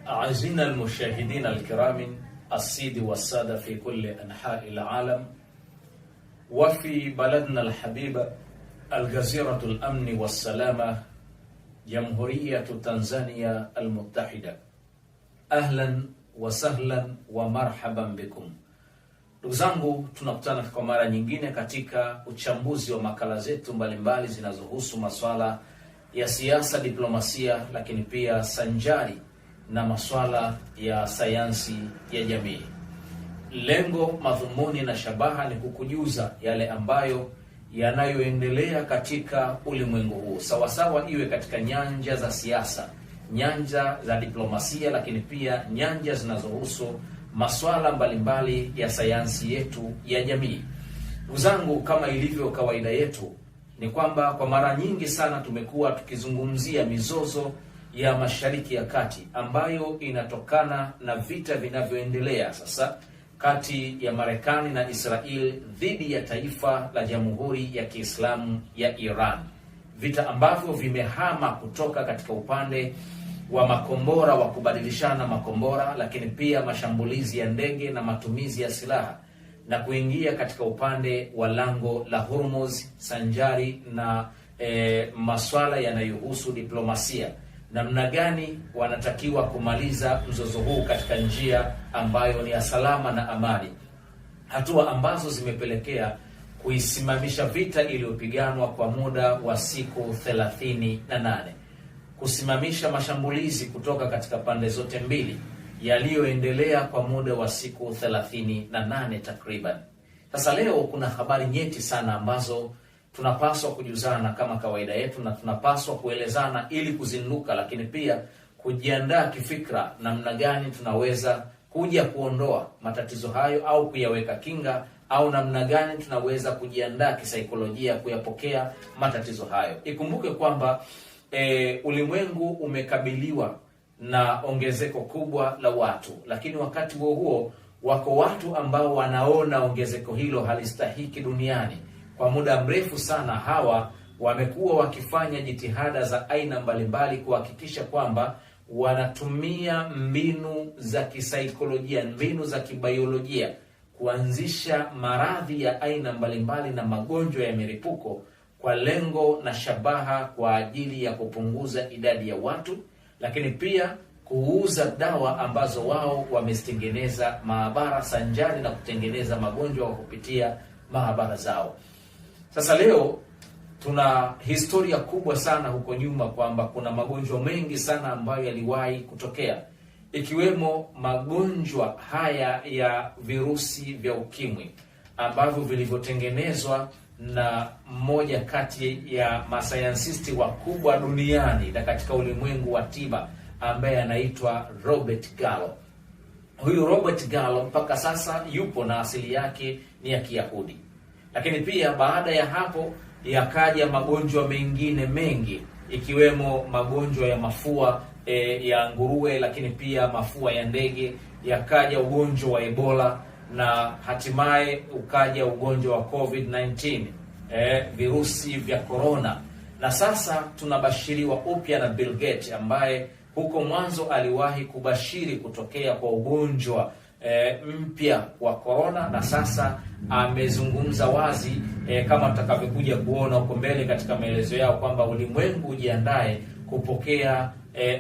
أعزائنا المشاهدين الكرام السيد والسادة في كل أنحاء العالم وفي بلدنا الحبيب الجزيرة الأمن والسلامة جمهورية تنزانيا المتحدة. أهلا وسهلا ومرحبا بكم. Ndugu zangu, tunakutana kwa mara nyingine katika uchambuzi wa makala zetu mbalimbali zinazohusu masuala ya siasa, diplomasia, lakini pia sanjari na masuala ya sayansi ya jamii. Lengo, madhumuni na shabaha ni kukujuza yale ambayo yanayoendelea katika ulimwengu huu, sawasawa iwe katika nyanja za siasa, nyanja za diplomasia, lakini pia nyanja zinazohusu masuala mbalimbali ya sayansi yetu ya jamii. Ndugu zangu, kama ilivyo kawaida yetu ni kwamba kwa mara nyingi sana tumekuwa tukizungumzia mizozo ya Mashariki ya Kati ambayo inatokana na vita vinavyoendelea sasa kati ya Marekani na Israel dhidi ya taifa la Jamhuri ya Kiislamu ya Iran. Vita ambavyo vimehama kutoka katika upande wa makombora wa kubadilishana makombora, lakini pia mashambulizi ya ndege na matumizi ya silaha, na kuingia katika upande wa lango la Hormuz sanjari na masuala yanayohusu diplomasia. Namna gani wanatakiwa kumaliza mzozo huu katika njia ambayo ni ya salama na amani, hatua ambazo zimepelekea kuisimamisha vita iliyopiganwa kwa muda wa siku 38, kusimamisha mashambulizi kutoka katika pande zote mbili yaliyoendelea kwa muda wa siku 38 takriban. Sasa leo kuna habari nyeti sana ambazo tunapaswa kujuzana kama kawaida yetu, na tunapaswa kuelezana ili kuzinduka, lakini pia kujiandaa kifikra namna gani tunaweza kuja kuondoa matatizo hayo au kuyaweka kinga, au namna gani tunaweza kujiandaa kisaikolojia kuyapokea matatizo hayo. Ikumbuke kwamba ulimwengu umekabiliwa na ongezeko kubwa la watu, lakini wakati huo wako watu ambao wanaona ongezeko hilo halistahiki duniani. Kwa muda mrefu sana hawa wamekuwa wakifanya jitihada za aina mbalimbali kuhakikisha kwamba wanatumia mbinu za kisaikolojia, mbinu za kibiolojia kuanzisha maradhi ya aina mbalimbali na magonjwa ya milipuko kwa lengo na shabaha kwa ajili ya kupunguza idadi ya watu, lakini pia kuuza dawa ambazo wao wamezitengeneza maabara sanjari na kutengeneza magonjwa kwa kupitia maabara zao. Sasa leo tuna historia kubwa sana huko nyuma kwamba kuna magonjwa mengi sana ambayo yaliwahi kutokea, ikiwemo magonjwa haya ya virusi vya ukimwi ambavyo vilivyotengenezwa na mmoja kati ya masayansisti wakubwa duniani na katika ulimwengu wa tiba ambaye anaitwa Robert Gallo. Huyu Robert Gallo mpaka sasa yupo na asili yake ni ya Kiyahudi. Lakini pia baada ya hapo yakaja magonjwa mengine mengi, ikiwemo magonjwa ya mafua ya nguruwe, lakini pia mafua ya ndege, yakaja ugonjwa wa Ebola, na hatimaye ukaja ugonjwa wa COVID-19, virusi vya corona. Na sasa tunabashiriwa upya na Bill Gates ambaye huko mwanzo aliwahi kubashiri kutokea kwa ugonjwa mpya wa corona, na sasa amezungumza wazi kama tutakavyokuja kuona huko mbele katika maelezo yao kwamba ulimwengu ujiandae kupokea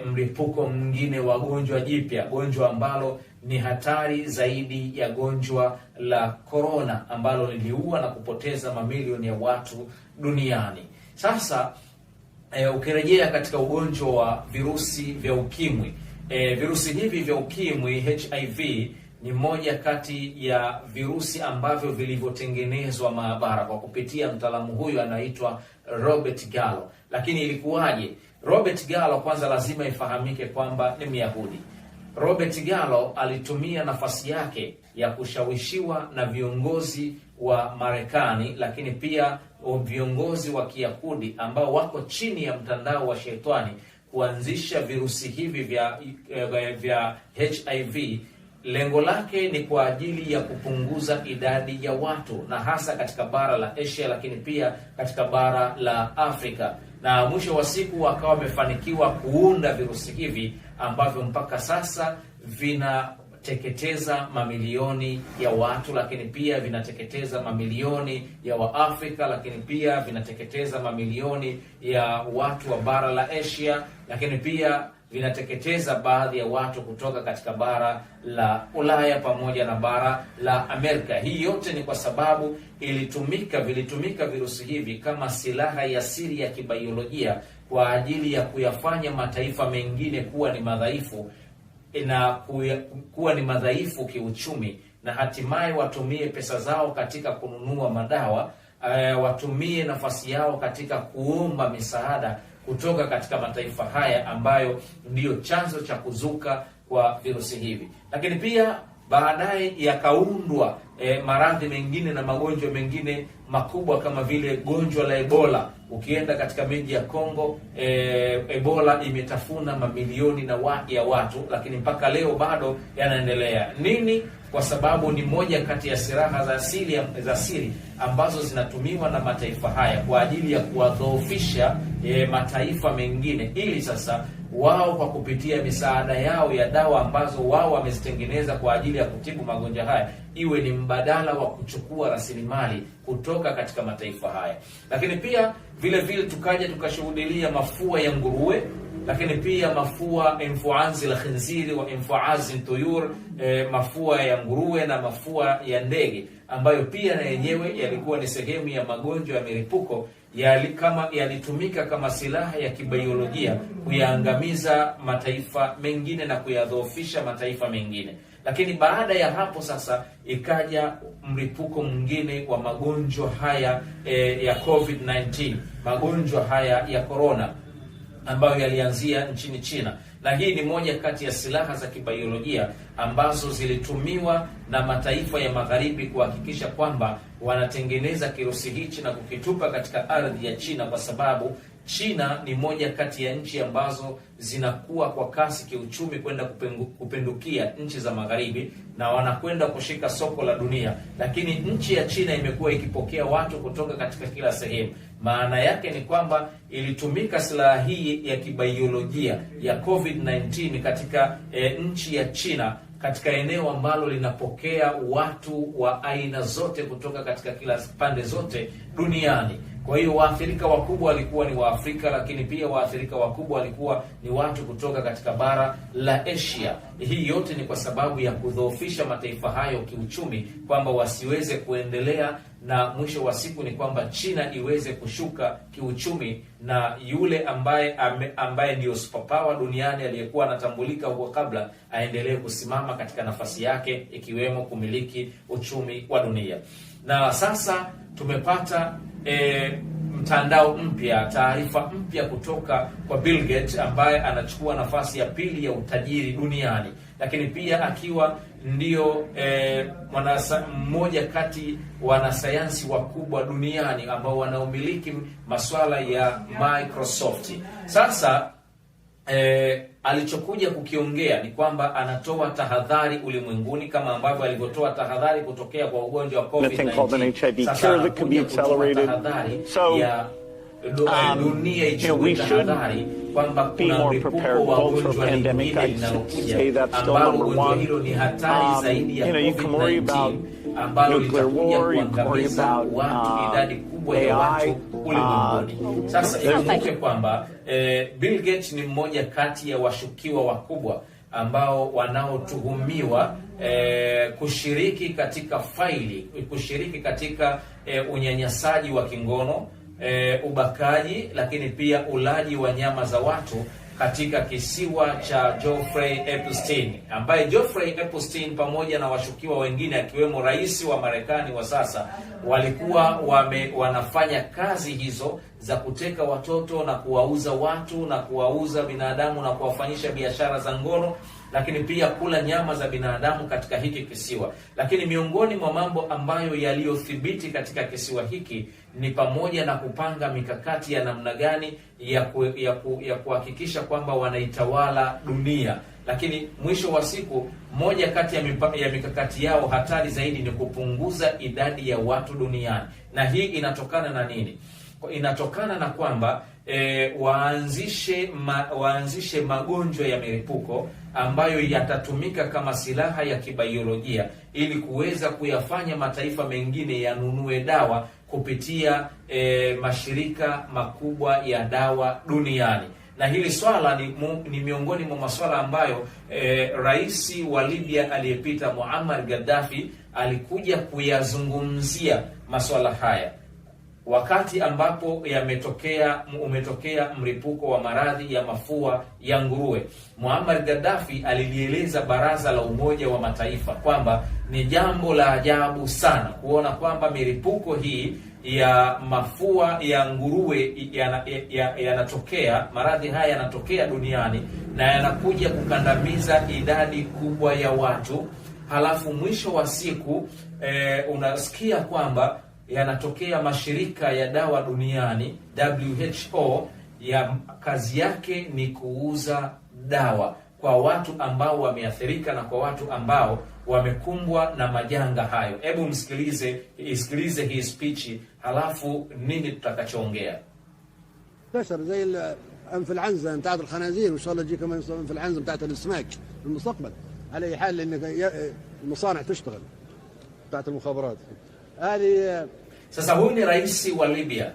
mlipuko mwingine wa gonjwa jipya, gonjwa ambalo ni hatari zaidi ya gonjwa la corona ambalo liliua na kupoteza mamilioni ya watu duniani. Sasa ukirejea katika ugonjwa wa virusi vya ukimwi, virusi hivi vya ukimwi HIV ni moja kati ya virusi ambavyo vilivyotengenezwa maabara kwa kupitia mtaalamu huyu anaitwa Robert Gallo. Lakini ilikuwaje? Robert Gallo kwanza lazima ifahamike kwamba ni Myahudi. Robert Gallo alitumia nafasi yake ya kushawishiwa na viongozi wa Marekani, lakini pia viongozi wa Kiyahudi ambao wako chini ya mtandao wa shetani kuanzisha virusi hivi vya HIV. Lengo lake ni kwa ajili ya kupunguza idadi ya watu, na hasa katika bara la Asia, lakini pia katika bara la Afrika. Na mwisho wa siku wakawa wamefanikiwa kuunda virusi hivi ambavyo mpaka sasa vinateketeza mamilioni ya watu, lakini pia vinateketeza mamilioni ya Waafrika, lakini pia vinateketeza mamilioni ya watu wa bara la Asia, lakini pia vinateketeza baadhi ya watu kutoka katika bara la Ulaya pamoja na bara la Amerika. Hii yote ni kwa sababu vilitumika virusi hivi kama silaha ya siri ya kibiolojia kwa ajili ya kuyafanya mataifa mengine kuwa ni madhaifu na kuwa ni madhaifu kiuchumi, na hatimaye watumie pesa zao katika kununua madawa, watumie nafasi yao katika kuomba misaada kutoka katika mataifa haya ambayo ndiyo chanzo cha kuzuka kwa virusi hivi. Lakini pia baadaye yakaundwa maradhi mengine na magonjwa mengine makubwa kama vile gonjwa la Ebola. Ukienda katika miji ya Kongo, Ebola imetafuna mamilioni ya watu, lakini mpaka leo bado yanaendelea. Nini? Kwa sababu ni moja kati ya silaha za siri ambazo zinatumiwa na mataifa haya kwa ajili ya kuwadhoofisha mataifa mengine, ili sasa wao kwa kupitia misaada yao ya dawa ambazo wao wamezitengeneza kwa ajili ya kutibu magonjwa haya iwe ni mbadala wa kuchukua rasilimali kutoka katika mataifa haya. Lakini pia vile vile tukashuhudia mafua ya nguruwe, lakini pia mafua influenza al-khinziri wa influenza tuyur, mafua ya nguruwe na mafua ya ndege, ambayo pia na yenyewe yalikuwa ni sehemu ya magonjwa ya milipuko yalitumika kama silaha ya kibiolojia kuyaangamiza mataifa mengine na kuyadhoofisha mataifa mengine. Lakini baada ya hapo sasa ikaja mlipuko mwingine wa magonjwa haya ya COVID-19, magonjwa haya ya corona ambayo yalianzia nchini China. Na hii ni moja kati ya silaha za kibiolojia ambazo zilitumiwa na mataifa ya magharibi kuhakikisha kwamba wanatengeneza kirusi hichi na kukitupa katika ardhi ya China, kwa sababu China ni moja kati ya nchi ambazo zinakuwa kwa kasi kiuchumi kwenda kupindukia nchi za magharibi, na wanakwenda kushika soko la dunia. Lakini nchi ya China imekuwa ikipokea watu kutoka katika kila sehemu. Maana yake ni kwamba ilitumika silaha hii ya kibiolojia ya COVID-19 katika nchi ya China, katika eneo ambalo linapokea watu wa aina zote kutoka katika kila pande zote duniani. Kwa hiyo waathirika wakubwa walikuwa ni Waafrika, lakini pia waathirika wakubwa walikuwa ni watu kutoka katika bara la Asia. Hii yote ni kwa sababu ya kudhoofisha mataifa hayo kiuchumi, kwamba wasiweze kuendelea, na mwisho wa siku ni kwamba China iweze kushuka kiuchumi, na yule ambaye ndio superpower duniani aliyekuwa anatambulika huko kabla aendelee kusimama katika nafasi yake, ikiwemo kumiliki uchumi wa dunia. Na sasa tumepata mtandao mpya, taarifa mpya kutoka kwa Bill Gates ambaye anachukua nafasi ya pili ya utajiri duniani, lakini pia akiwa ndio mmoja kati wanasayansi wakubwa duniani ambao wanaumiliki masuala ya Microsoft. Sasa alichokuja kukiongea ni kwamba anatoa tahadhari ulimwenguni kama ambavyo alivyotoa tahadhari kutokea kwa ugonjwa wa COVID-19. Sasa anakuja kutoa tahadhari ya dunia ichukue tahadhari kwamba kuna mlipuko wa ugonjwa lingine linalokuja, ambalo ugonjwa hilo ni hatari zaidi ya COVID-19, ambalo litakuja kuangamiza watu, idadi kubwa ya watu ulimwenguni. Sasa ikumbuke kwamba Bill Gates ni mmoja kati ya washukiwa wakubwa ambao wanaotuhumiwa kushiriki katika unyanyasaji wa kingono, ubakaji, lakini pia ulaji wa nyama za watu katika kisiwa cha Jeffrey Epstein, ambaye Jeffrey Epstein pamoja na washukiwa wengine akiwemo rais wa Marekani wa sasa walikuwa wanafanya kazi hizo za kuteka watoto na kuwauza watu na kuwauza binadamu na kuwafanyisha biashara za ngono, lakini pia kula nyama za binadamu katika hiki kisiwa. Lakini miongoni mwa mambo ambayo yaliyothibiti katika kisiwa hiki ni pamoja na kupanga mikakati ya namna gani ya kuhakikisha kwamba wanaitawala dunia. Lakini mwisho wa siku, moja kati ya mikakati yao hatari zaidi ni kupunguza idadi ya watu duniani. Na hii inatokana na nini? Inatokana na kwamba waanzishe magonjwa ya milipuko ambayo yatatumika kama silaha ya kibaiolojia ili kuweza kuyafanya mataifa mengine yanunue dawa kupitia mashirika makubwa ya dawa duniani. Na hili swala ni miongoni mwa masuala ambayo rais wa Libya aliyepita Muammar Gaddafi alikuja kuyazungumzia masuala haya wakati ambapo umetokea mlipuko wa maradhi ya mafua ya nguruwe. Muammar Gaddafi alilieleza Baraza la Umoja wa Mataifa kwamba ni jambo la ajabu sana kuona kwamba milipuko hii ya mafua ya nguruwe yanatokea, maradhi haya yanatokea duniani na yanakuja kukandamiza idadi kubwa ya watu, halafu mwisho wa siku unasikia kwamba yanatokea mashirika ya dawa duniani WHO ya kazi yake ni kuuza dawa kwa watu ambao wameathirika na kwa watu ambao wamekumbwa na majanga hayo. Hebu isikilize hii speech, halafu nini tutakachoongea. تشر زي انف العنزه بتاعت الخنازير، وان شاء الله تجي كمان انف العنزه بتاعت الاسماك في المستقبل. على اي حال لان المصانع تشتغل بتاعت المخابرات هذه. Sasa huyu ni rais wa Libya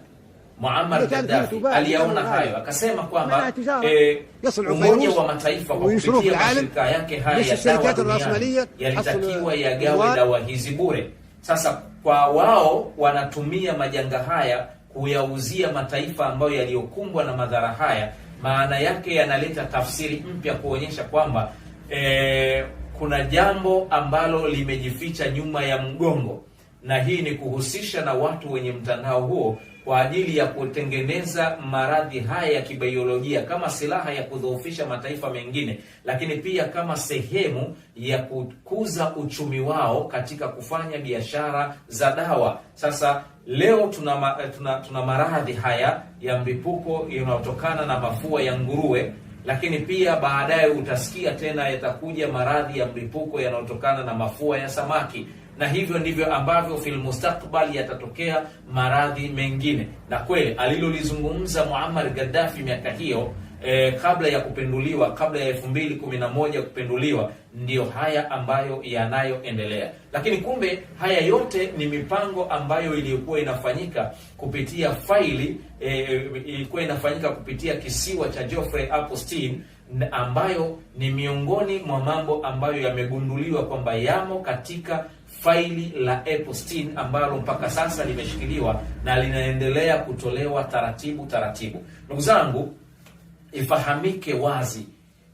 Muammar Gaddafi aliyaona hayo, akasema kwamba Umoja wa Mataifa kwa kupitia mashirika yake haya ya dawa duniani yalitakiwa yagawe dawa hizi bure. Sasa kwa wao wanatumia majanga haya kuyauzia mataifa ambayo yaliyokumbwa na madhara haya, maana yake yanaleta tafsiri mpya kuonyesha kwamba kuna jambo ambalo limejificha nyuma ya mgongo, na hii ni kuhusisha na watu wenye mtandao huo kwa ajili ya kutengeneza maradhi haya ya kibaiolojia kama silaha ya kudhoofisha mataifa mengine, lakini pia kama sehemu ya kukuza uchumi wao katika kufanya biashara za dawa. Sasa leo tuna maradhi haya ya mlipuko yanayotokana na mafua ya nguruwe, lakini pia baadaye utasikia tena yatakuja maradhi ya mlipuko yanayotokana na mafua ya samaki, na hivyo ndivyo ambavyo fil mustakbali yatatokea maradhi mengine. Na kweli alilolizungumza Muammar Gaddafi miaka hiyo kabla ya kupinduliwa, kabla ya 2011 kupinduliwa, ndiyo haya ambayo yanayoendelea. Lakini kumbe haya yote ni mipango ambayo ilikuwa inafanyika kupitia ilikuwa inafanyika kupitia kisiwa cha Geoffrey Epstein, ambayo ni miongoni mwa mambo ambayo yamegunduliwa kwamba yamo katika faili la Epstein ambalo mpaka sasa limeshikiliwa na linaendelea kutolewa taratibu. Ndugu zangu, ifahamike wazi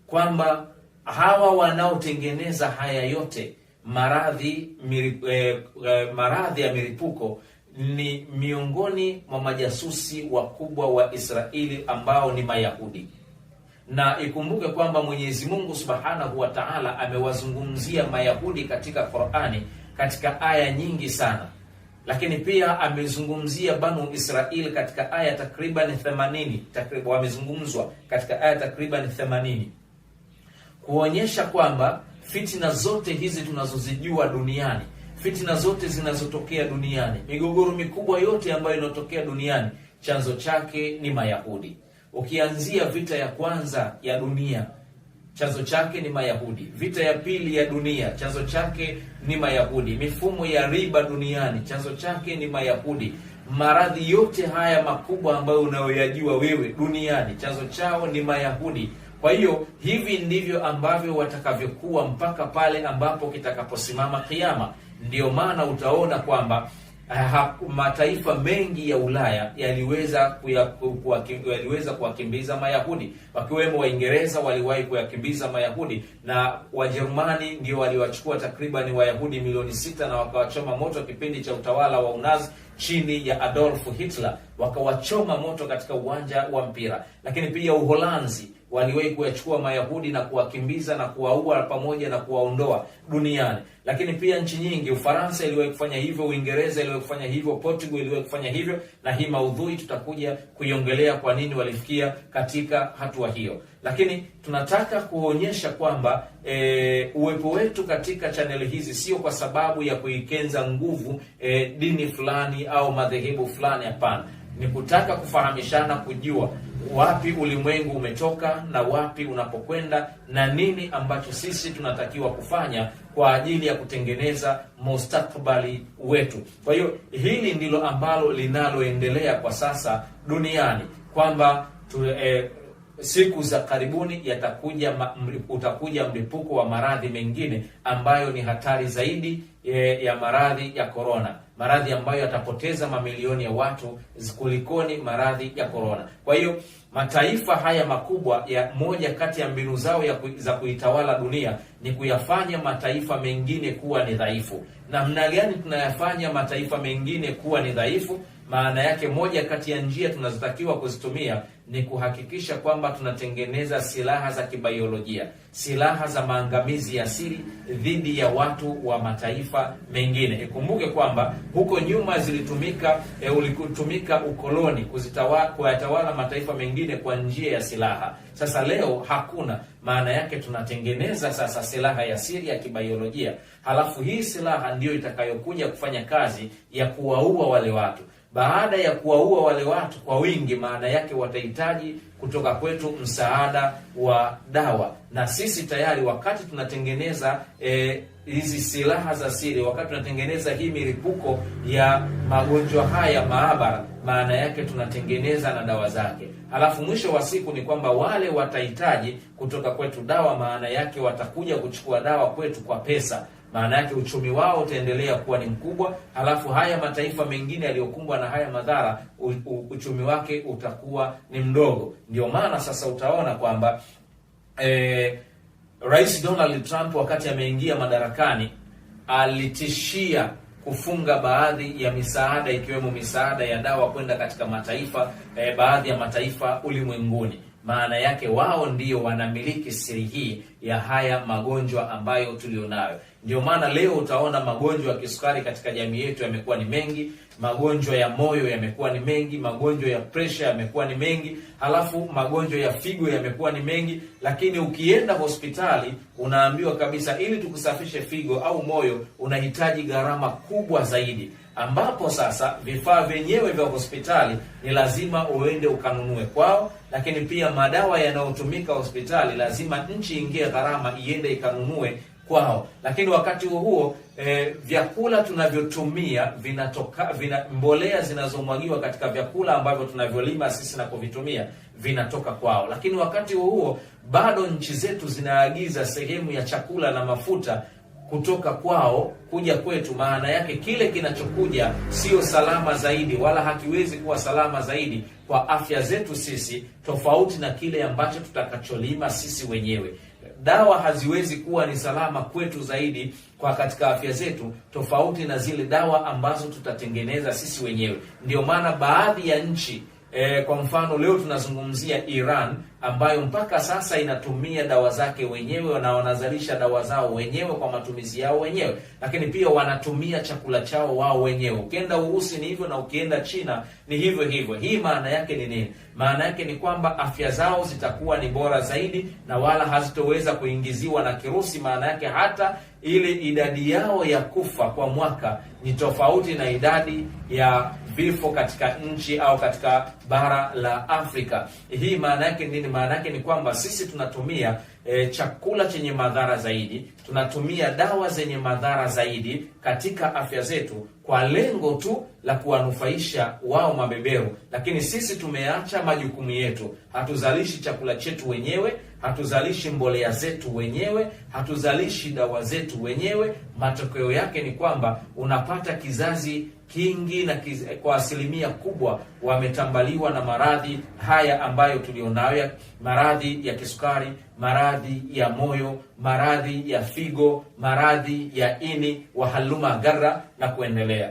kwamba hawa wanaotengeneza haya yote maradhi ya milipuko ni miongoni mwa majasusi wakubwa wa Israeli ambao ni Mayahudi. Na ikumbuke kwamba Mwenyezi Mungu Subhanahu wa Ta'ala amewazungumzia Mayahudi katika Qur'ani katika aya nyingi sana, lakini pia amezungumzia Banu Israel katika aya takriban 80, wamezungumzwa katika aya takriban 80, kuonyesha kwamba fitina zote hizi tunazozijua duniani, fitina zote zinazotokea duniani, migogoro mikubwa yote ambayo inatokea duniani, chanzo chake ni Mayahudi. Ukianzia vita ya kwanza ya dunia, chanzo chake ni Mayahudi. Vita ya pili ya dunia, chanzo chake ni Mayahudi. Mifumo ya riba duniani, chanzo chake ni Mayahudi. Maradhi yote haya makubwa ambayo unayoyajua wewe duniani, chanzo chao ni Mayahudi. Kwa hiyo hivi ndivyo ambavyo watakavyokuwa mpaka pale ambapo kitakaposimama kiyama. Ndiyo maana utaona kwamba mataifa mengi ya Ulaya yaliweza kuwakimbiza Mayahudi, wakiwemo Waingereza waliwahi kuyakimbiza Mayahudi, na Wajerumani ndio waliwachukua takriban Wayahudi milioni 6 na wakawachoma moto kipindi cha utawala wa Unazi chini ya Adolf Hitler, wakawachoma moto katika uwanja wa mpira. Lakini pia Uholanzi waliwahi kuyachukua Mayahudi na kuwakimbiza na kuwaua pamoja na kuwaondoa duniani. Lakini pia nchi nyingi, Ufaransa iliwahi kufanya hivyo, Uingereza iliwahi kufanya hivyo, Portugal iliwahi kufanya hivyo, na hii maudhui tutakuja kuiongelea kwa nini walifikia katika hatua hiyo. Lakini tunataka kuonyesha kwamba uwepo wetu katika chaneli hizi sio kwa sababu ya kuikenza nguvu dini fulani au madhehebu fulani, hapana. ni kutaka kufahamishana, kujua wapi ulimwengu umetoka na wapi unapokwenda na nini ambacho sisi tunatakiwa kufanya kwa ajili ya kutengeneza mustakabali wetu. Kwa hiyo hili ndilo ambalo linaloendelea kwa sasa duniani, kwamba siku za karibuni utakuja mlipuko wa maradhi mengine ambayo ni hatari zaidi ya maradhi ya corona, maradhi ambayo yatapoteza mamilioni ya watu kulikoni maradhi ya corona. Kwa hiyo mataifa haya makubwa, ya moja kati ya mbinu zao za kuitawala dunia ni kuyafanya mataifa mengine kuwa ni dhaifu. Namna gani tunayafanya mataifa mengine kuwa ni dhaifu? Maana yake moja kati ya njia tunazotakiwa kuzitumia ni kuhakikisha kwamba tunatengeneza silaha za kibiolojia, silaha za maangamizi ya siri dhidi ya watu wa mataifa mengine. Ikumbuke kwamba huko nyuma ulitumika ukoloni kuyatawala mataifa mengine kwa njia ya silaha. Sasa leo hakuna. Maana yake tunatengeneza sasa silaha ya siri ya kibiolojia, halafu hii silaha ndiyo itakayokuja kufanya kazi ya kuwaua wale watu. Baada ya kuwaua wale watu kwa wingi, maana yake watahitaji kutoka kwetu msaada wa dawa. Na sisi tayari wakati tunatengeneza hizi silaha za siri, wakati tunatengeneza hii milipuko ya magonjwa haya maabara, maana yake tunatengeneza na dawa zake. Halafu mwisho wa siku ni kwamba wale watahitaji kutoka kwetu dawa, maana yake watakuja kuchukua dawa kwetu kwa pesa. Maana yake uchumi wao utaendelea kuwa ni mkubwa, halafu haya mataifa mengine yaliyokumbwa na haya madhara uchumi wake utakuwa ni mdogo. Ndio maana sasa utaona kwamba Rais Donald Trump wakati ameingia madarakani alitishia kufunga baadhi ya misaada, ikiwemo misaada ya dawa kwenda katika mataifa baadhi ya mataifa ulimwenguni. Maana yake wao ndio wanamiliki siri hii ya haya magonjwa ambayo tulionayo. Ndio maana leo utaona magonjwa ya kisukari katika jamii yetu yamekuwa ni mengi, magonjwa ya moyo yamekuwa ni mengi, magonjwa ya pressure yamekuwa ni mengi, halafu magonjwa ya figo yamekuwa ni mengi. Lakini ukienda hospitali unaambiwa kabisa ili tukusafishe figo au moyo unahitaji gharama kubwa zaidi, ambapo sasa vifaa vyenyewe vya hospitali ni lazima uende ukanunue kwao, lakini pia madawa yanayotumika hospitali lazima nchi ingie gharama iende ikanunue kwao. Lakini wakati huo vyakula tunavyotumia mbolea zinazomwagiwa katika vyakula ambavyo tunavyolima sisi na kuvitumia vinatoka kwao. Lakini wakati huo bado nchi zetu zinaagiza sehemu ya chakula na mafuta kutoka kwao kuja kwetu. Maana yake kile kinachokuja sio salama zaidi, wala hakiwezi kuwa salama zaidi kwa afya zetu sisi, tofauti na kile ambacho tutakacholima sisi wenyewe. Dawa haziwezi kuwa ni salama kwetu zaidi kwa katika afya zetu, tofauti na zile dawa ambazo tutatengeneza sisi wenyewe. Ndio maana baadhi ya nchi kwa mfano leo tunazungumzia Iran, ambayo mpaka sasa inatumia dawa zake wenyewe na wanazalisha dawa zao wenyewe kwa matumizi yao wenyewe, lakini pia wanatumia chakula chao wao wenyewe. Ukienda Urusi ni hivyo, na ukienda China ni hivyo hivyo. Hii maana yake ni nini? Maana yake ni kwamba afya zao zitakuwa ni bora zaidi na wala hazitoweza kuingiziwa na kirusi. Maana yake hata ile idadi yao ya kufa kwa mwaka ni tofauti na idadi ya vifo katika nchi au katika bara la Afrika. Hii maana yake nini? Maana yake ni kwamba sisi tunatumia chakula chenye madhara zaidi, tunatumia dawa zenye madhara zaidi katika afya zetu kwa lengo tu la kuwanufaisha wao mabeberu, lakini sisi tumeacha majukumu yetu. Hatuzalishi chakula chetu wenyewe, hatuzalishi mbolea zetu wenyewe, hatuzalishi dawa zetu wenyewe. Matokeo yake ni kwamba unapata kizazi kingi na kwa asilimia kubwa wametambaliwa na maradhi haya ambayo tulionayo, maradhi ya kisukari, maradhi ya moyo, maradhi ya figo, maradhi ya ini, wahaluma garra na kuendelea.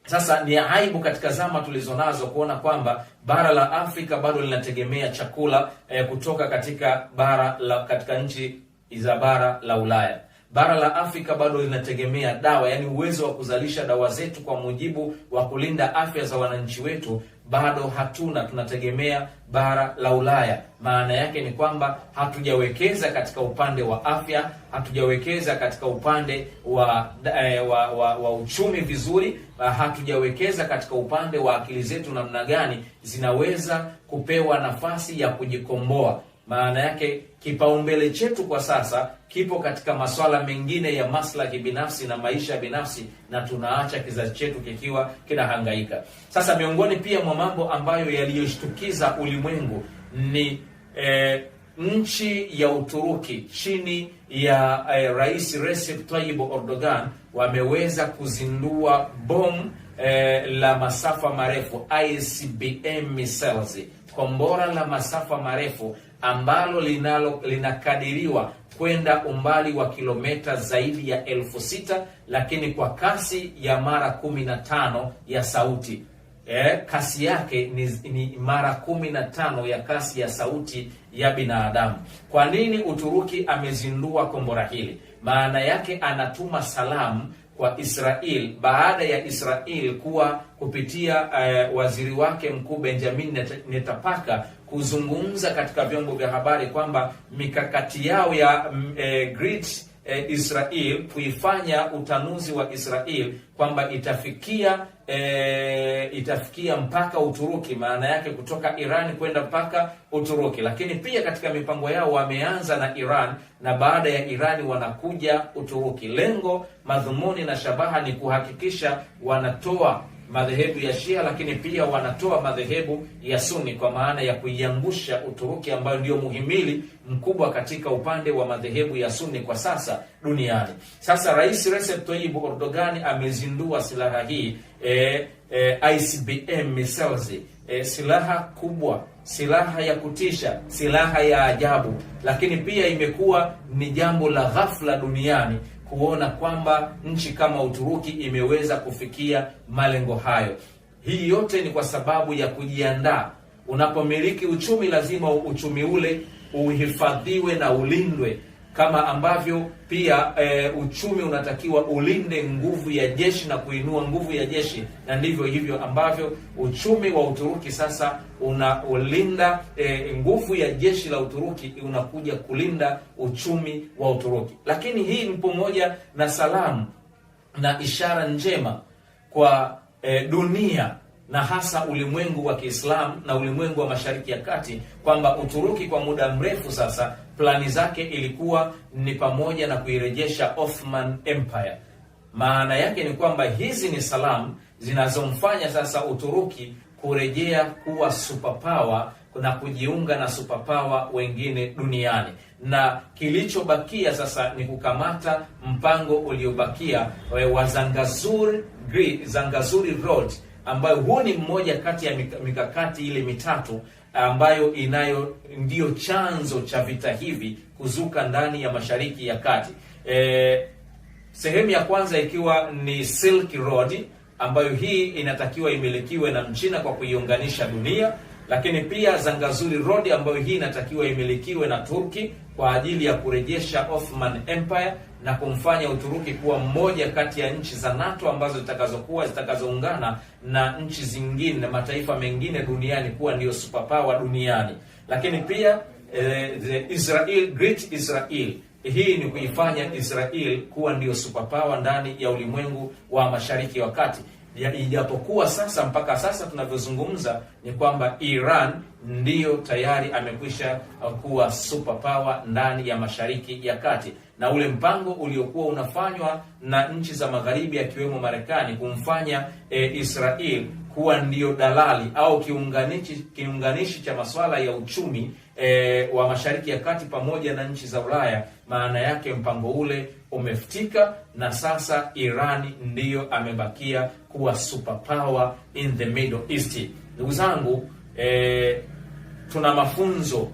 Sasa ni aibu katika zama tulizonazo kuona kwamba bara la Afrika bado linategemea chakula kutoka katika nchi za bara la Ulaya. Bara la Afrika bado linategemea dawa, yani uwezo wa kuzalisha dawa zetu kwa mujibu wa kulinda afya za wananchi wetu bado hatuna, tunategemea bara la Ulaya. Maana yake ni kwamba hatujawekeza katika upande wa afya, hatujawekeza katika upande wa uchumi vizuri, hatujawekeza katika upande wa akili zetu namna gani zinaweza kupewa nafasi ya kujikomboa. Maana yake kipaumbele chetu kwa sasa kipo katika masuala mengine ya maslahi binafsi na maisha binafsi, na tunaacha kizazi chetu kikiwa kinahangaika. Sasa miongoni pia mwa mambo ambayo yaliyoshtukiza ulimwengu ni nchi ya Uturuki chini ya Rais Recep Tayyip Erdogan wameweza kuzindua bomu la masafa marefu ICBM missiles, kombora la masafa marefu ambalo linakadiriwa kwenda umbali wa kilomita zaidi ya 6,000, lakini kwa kasi ya mara 15 ya sauti. Kasi yake ni mara 15 ya kasi ya sauti ya binadamu. Kwa nini Uturuki amezindua kombora hili? Maana yake anatuma salamu kwa Israel baada ya Israel kuwa kupitia waziri wake mkuu Benjamin Netanyahu kuzungumza katika vyombo vya habari kwamba mikakati yao ya Great Israel, kuifanya utanuzi wa Israel kwamba itafikia mpaka Uturuki, maana yake kutoka Iran kwenda mpaka Uturuki. Lakini pia katika mipango yao wameanza na Iran, na baada ya Iran wanakuja Uturuki. Lengo, madhumuni na shabaha ni kuhakikisha wanatoa madhehebu ya Shia, lakini pia wanatoa madhehebu ya Sunni, kwa maana ya kuiangusha Uturuki ambayo ndio muhimili mkubwa katika upande wa madhehebu ya Sunni kwa sasa duniani. Sasa Rais Recep Tayyip Erdogan amezindua silaha hii ICBM missiles, silaha kubwa, silaha ya kutisha, silaha ya ajabu, lakini pia imekuwa ni jambo la ghafla duniani kuona kwamba nchi kama Uturuki imeweza kufikia malengo hayo. Hii yote ni kwa sababu ya kujiandaa. Unapomiliki uchumi, lazima uchumi ule uhifadhiwe na ulindwe, kama ambavyo pia uchumi unatakiwa ulinde nguvu ya jeshi na kuinua nguvu ya jeshi, na ndivyo hivyo ambavyo uchumi wa Uturuki sasa unalinda nguvu ya jeshi la Uturuki, unakuja kulinda uchumi wa Uturuki. Lakini hii ni pamoja na salamu na ishara njema kwa dunia na hasa ulimwengu wa Kiislamu na ulimwengu wa Mashariki ya Kati, kwamba Uturuki kwa muda mrefu sasa plani zake ilikuwa ni pamoja na kuirejesha Ottoman Empire. Maana yake ni kwamba hizi ni salamu zinazomfanya sasa Uturuki kurejea kuwa superpower na kujiunga na superpower wengine duniani, na kilichobakia sasa ni kukamata mpango uliobakia wa Zangezur Road, ambayo huu ni mmoja kati ya mikakati ile mitatu ambayo ndio chanzo cha vita hivi kuzuka ndani ya Mashariki ya Kati. Sehemu ya kwanza ikiwa ni Silk Road, ambayo hii inatakiwa imilikiwe na Mchina kwa kuiunganisha dunia, lakini pia Zangezur Road ambayo hii inatakiwa imilikiwe na Turki kwa ajili ya kurejesha Ottoman Empire na kumfanya Uturuki kuwa mmoja kati ya nchi za NATO ambazo zitakazoungana na nchi zingine na mataifa mengine duniani kuwa ndio superpower duniani. Lakini pia Great Israel, hii ni kuifanya Israel kuwa ndio superpower ndani ya ulimwengu wa Mashariki ya Kati. Ijapokuwa sasa mpaka sasa tunavyozungumza ni kwamba Iran ndiyo tayari amekwisha kuwa superpower ndani ya Mashariki ya Kati, na ule mpango uliokuwa unafanywa na nchi za magharibi akiwemo Marekani kumfanya Israel kuwa ndiyo dalali au kiunganishi cha masuala ya uchumi wa Mashariki ya Kati pamoja na nchi za Ulaya. Maana yake mpango ule umefutika, na sasa Irani ndiyo amebakia kuwa superpower in the Middle East. Ndugu zangu, tuna mafunzo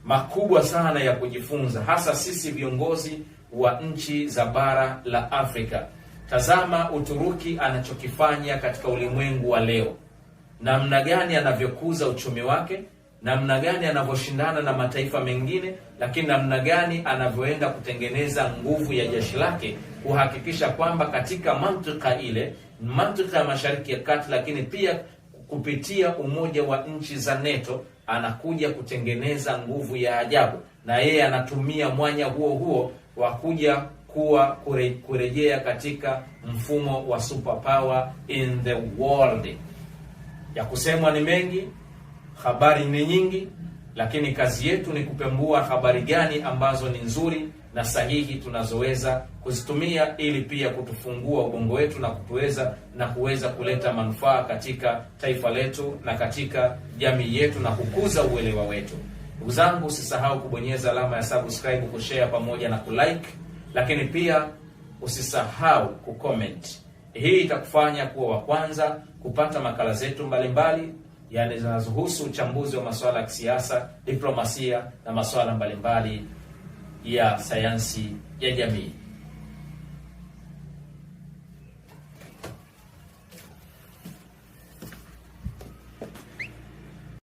makubwa sana ya kujifunza, hasa sisi viongozi wa nchi za bara la Afrika. Tazama Uturuki anachokifanya katika ulimwengu wa leo, namna gani anavyokuza uchumi wake, namna gani anavyoshindana na mataifa mengine, lakini namna gani anavyoenda kutengeneza nguvu ya jeshi lake kuhakikisha kwamba katika mantika ya Mashariki ya Kati, lakini pia kupitia umoja wa nchi za NATO anakuja kutengeneza nguvu ya ajabu, na yeye anatumia mwanya huo wa kuja kurejea katika mfumo wa superpower in the world. Ya kusemwa ni mengi, habari ni nyingi, lakini kazi yetu ni kupembua habari gani ambazo ni nzuri na sahihi tunazoweza kuzitumia ili pia kutufungua ubongo wetu na kuweza kuleta manufaa katika taifa letu na katika jamii yetu na kukuza uelewa wetu. Ndugu zangu, usisahau kubonyeza alama ya subscribe, kushare pamoja na kulike, lakini pia usisahau kucomment. Hii itakufanya kuwa wa kwanza kupata makala zetu mbalimbali, yani zinazohusu uchambuzi wa masuala ya kisiasa, diplomasia na masuala mbalimbali ya sayansi ya jamii.